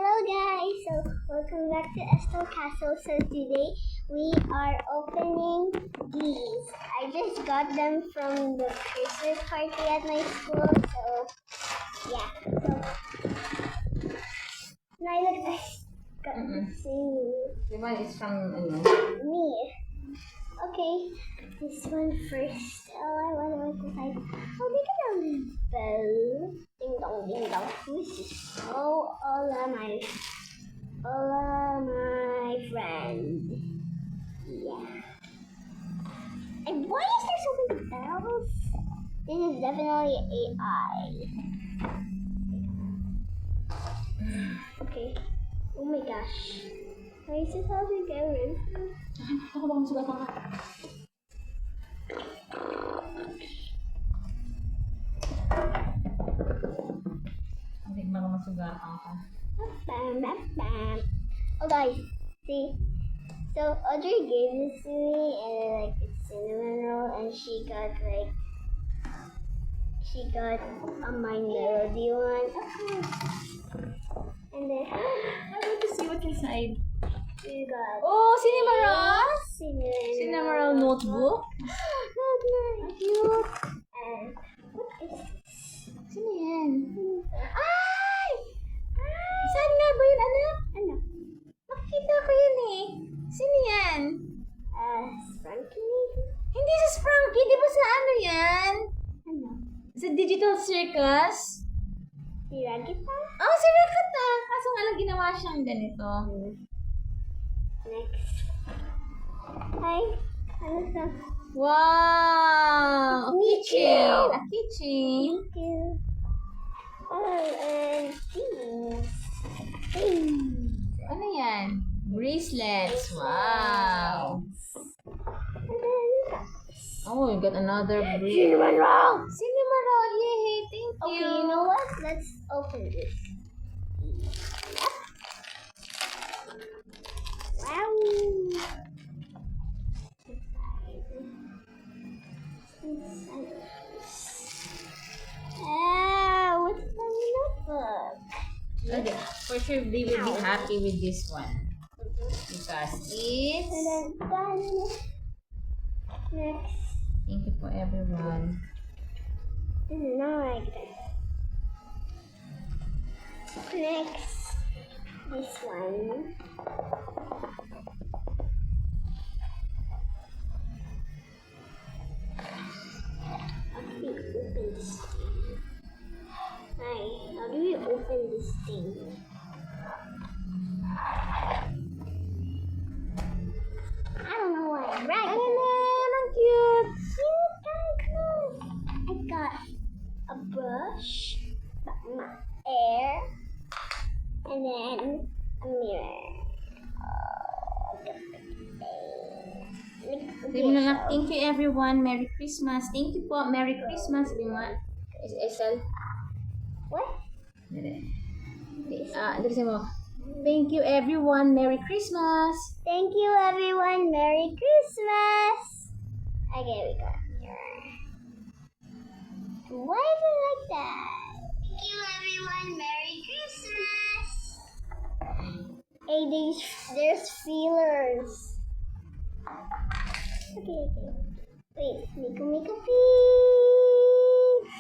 Hello guys, so welcome back to Estel Castle. So today we are opening these. I just got them from the Christmas party at my school. So yeah, so now look, I got to see The one is from me. Okay, this one first. Oh, I wonder what this like. Oh, look at the bell. Ding dong, ding dong. Who's this? Oh, hola, my friend. Yeah. And why is there so many bells? This is definitely AI. Okay. Oh my gosh. Why is this how we go in? Ako bang sugatan ka? Hindi ba ka masugatan ka? Bam, bam, bam. Oh guys, see? So Audrey gave this to me and like it's cinnamon roll and she got a My Melody one. Of course. And then I want to see what's inside. we got Oh, Cinnamon! cinnamon notebook? Look, cute. And what is this? Sino yan? Ay! Saan nga ba yun, anak? Ano? Nakikita ko yun eh. Sino yan? Frankie? Hindi sa Sprunky. Di ba sa ano yan? Ano? Sa Digital Circus? Si Ragita? Oh, si Rakata. Kaso nga lang ginawa siyang ganito. Next. Hi. Ano sa? Wow! A Me keychain. too. A keychain. Thank you. Oh, and these. Ano yan? Bracelets. Wow! And then, Oh, we got another bracelet. cinnamon roll. Cinnamon roll. Yay! Thank you. Okay, you know what? Let's open this. Wow. What's the notebook? Okay. For sure, they will be happy with this one. Because it's... And then done. Next. Thank you for everyone. This is not like this. Next. This one. Okay, open this thing. Hi, how do we open this thing? I don't know why. Right. Ang cute. I got a brush, air, and then a mirror. Sabi na lang, thank you everyone. Merry Christmas. Thank you po. Merry Christmas. Sabi mo, Esel. What? Dali mo. Thank you everyone. Merry Christmas. Thank you, everyone. Merry Christmas. Okay, we got a mirror. Why is it like that? Thank you, everyone. Merry Christmas. Hey, there's feelers. Okay. Wait, Miko please.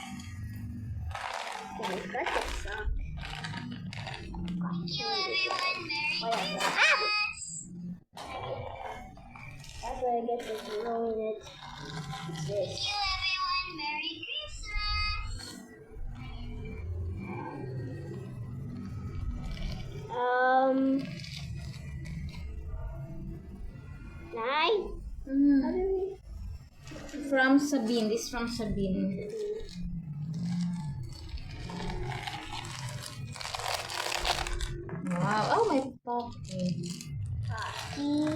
Okay, we got the sock. Thank you, everyone. Merry Christmas. That's why I get this blowing it. What's this? Thank you, everyone. Merry Christmas. Nine. How do we? From Sabine. This is from Sabine. Wow. Oh, my pocket. Coffee.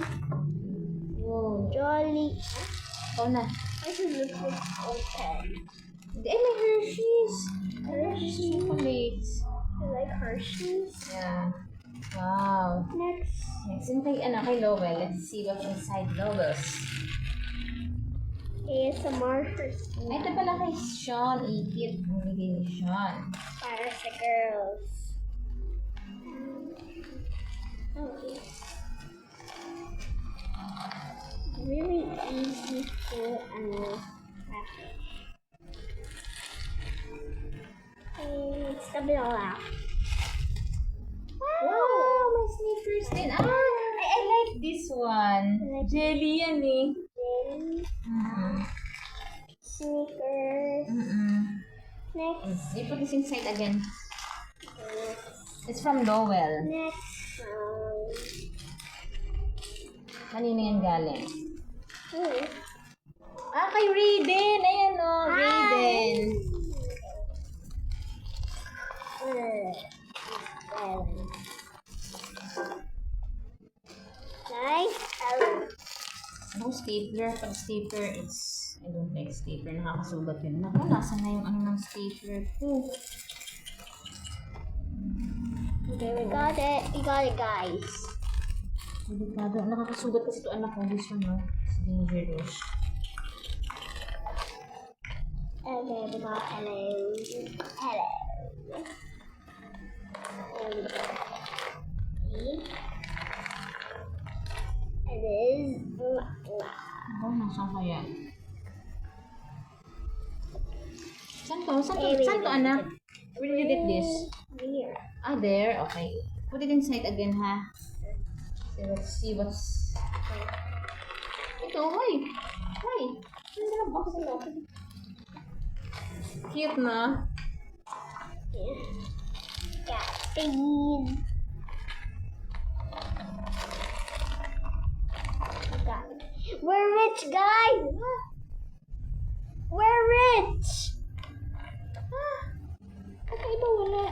Wow. Jolly. Oh na. I should look like open. Ay, may Hershey's. Hershey's. Chocolates. I like Hershey's. Yeah. Wow. Next. Next, yung kay Lowell. Let's see what's inside Lowell's. ASMR Hershey's. Ay, ito pala kay Sean. Ikit. Ang bigay ni Sean. Para sa girls. Okay. Really easy to wrap it. It's the blowout. Wow, may sneakers din. I like this one. Jelly yan eh. Then sneakers. Next. You put this inside again. It's from Dowell. Next. Kanina yan galing? Hmm. Kay Raiden. Ayan o, Raiden. Nice. Ano, stapler? Pag stapler, I don't like stapler. Nakakasugat yun. Naku, nasa na yung ano ng stapler ko. Okay, we got it. We got it, guys. Delikado. Nakakasugat kasi ito anak ko. This one, no? It's dangerous. Okay, we got hello. Hello. It is. Oh, nasaan kaya? Saan to? Saan to, anak? Where did you get this? Here. There. Okay. Put it inside again, ha? So, let's see what's... Ito, hoy! Hoy! Ano na box ito? Cute na. Got these. We're rich, guys! We're rich! Kakaiba wala.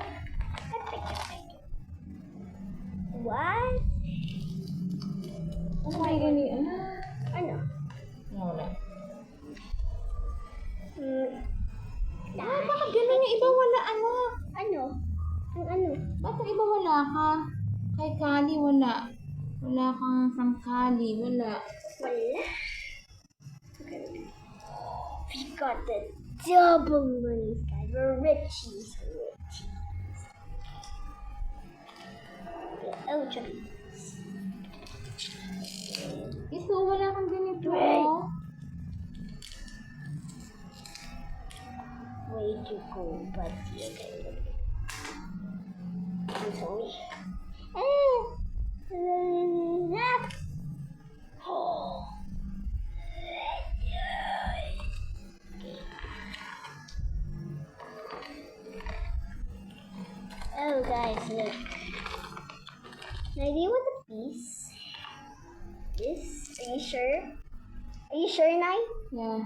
What? Ano may gani? Ano? Wala. Bakit Ganun yung iba wala, anak. Ano? Ang ano? Bakit iba wala ka? Kay Kali wala. Wala kang from Kali, wala. Wala. We got the double money, guys. We're richies. Oh, Johnny. Ito, wala kang ganito. Right. Way to go, but I'm sorry. Oh, guys, look. Now, do you want a piece? This? Are you sure? Are you sure, Nai? Yeah.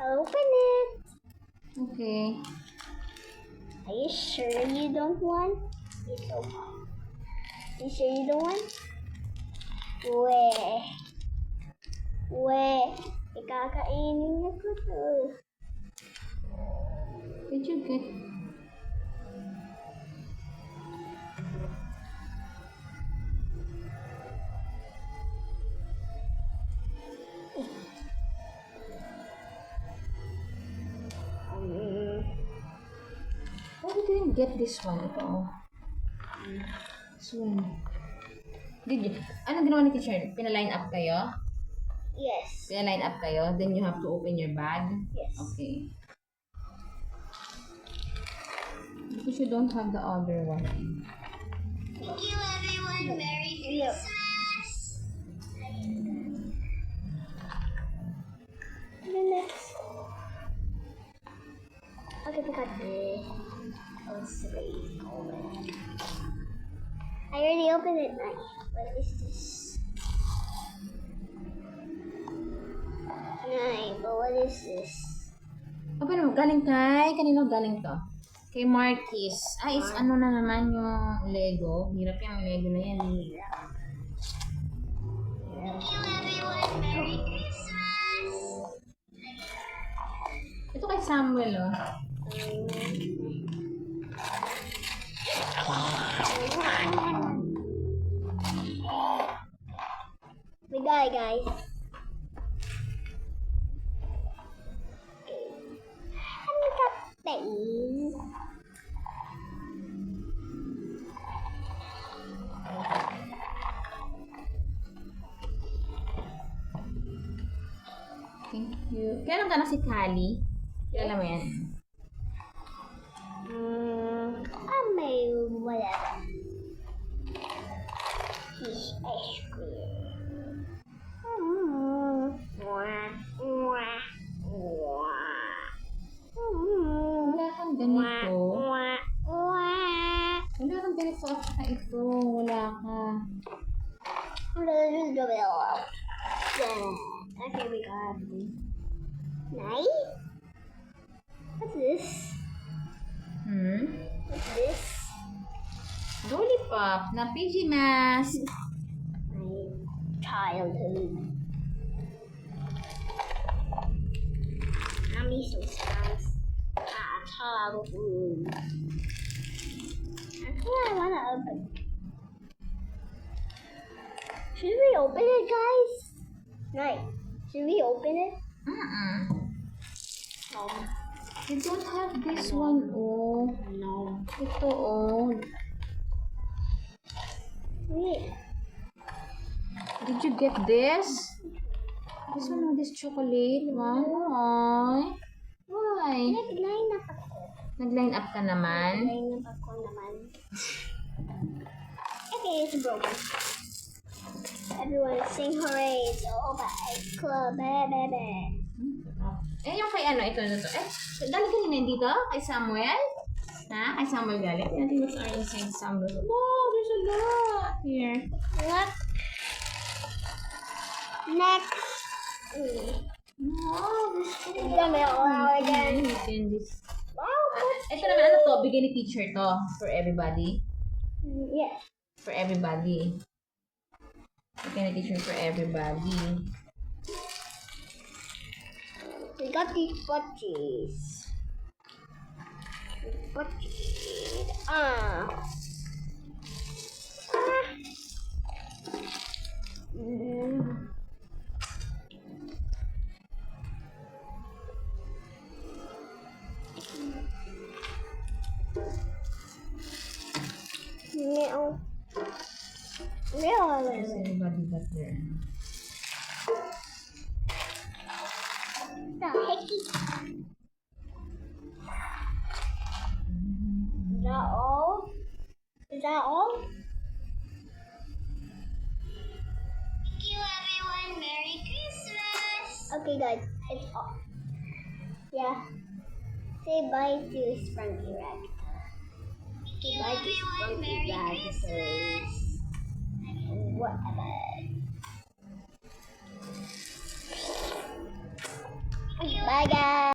I'll open it. Okay. Are you sure you don't want? It's okay. You sure you don't want? Ikakainin niya ko to. Did you get... Why did you get this one? Ito, oh. This one. Did you... Ano ginawa ni teacher? Pina-line up kayo? Yes. Pina-line up kayo? Then you have to open your bag? Yes. Okay. Because you don't have the other one. Thank you, everyone. Merry Christmas. The next. Okay, we got this. Oh, it's really cold. I already opened it, Nai. What is this? Nai, but what is this? Open mo, galing kay... Kanino galing to? Kay Marquis. Is ano na naman yung Lego. Hirap yung Lego na yan. Thank you, everyone. Merry Christmas. Ito kay Samuel, oh. We got it, guys. And we got these. Cute. Kailan ka na si Kali? Kailan mo yan? May whatever. Fish ice cream. Wala kang ganito. Wala kang ganito at saka ito. Wala ka. Okay, we got nice. What's this? What's this? Lollipop na PG Masks. My childhood. Mommy so sounds childhood. Actually, I wanna open. Should we open it, guys? Night. Should we open it? You don't have this one, oh. No. Ito, oh. Wait. Did you get this? This one, this chocolate? Why? Why? Nag-line up ako. Nag-line up ka naman? Nag-line up ako naman. Okay, it's broken. Everyone sing hooray. It's over. Club. Baby. Eh, yung kay ano, ito. Eh, galing kanina dito? Kay Samuel? Ha? Kay Samuel galing? I think what's our inside Samuel. Wow, there's a lot here. What? Next. Wow, there's so It's gonna be all again. Candies. Wow. Ito naman, ano to? Bigay ni teacher to. For everybody. Yeah. For everybody. Bigay ni teacher for everybody. We got these fudgies. Fudgies. No. There's Really? everybody but there. The hecky. Is that all? Is that all? Thank you, everyone. Merry Christmas. Okay, guys, it's all. Yeah. Say bye to Spunky Rag. Say bye to Spunky Rag. Whatever. Bye, guys.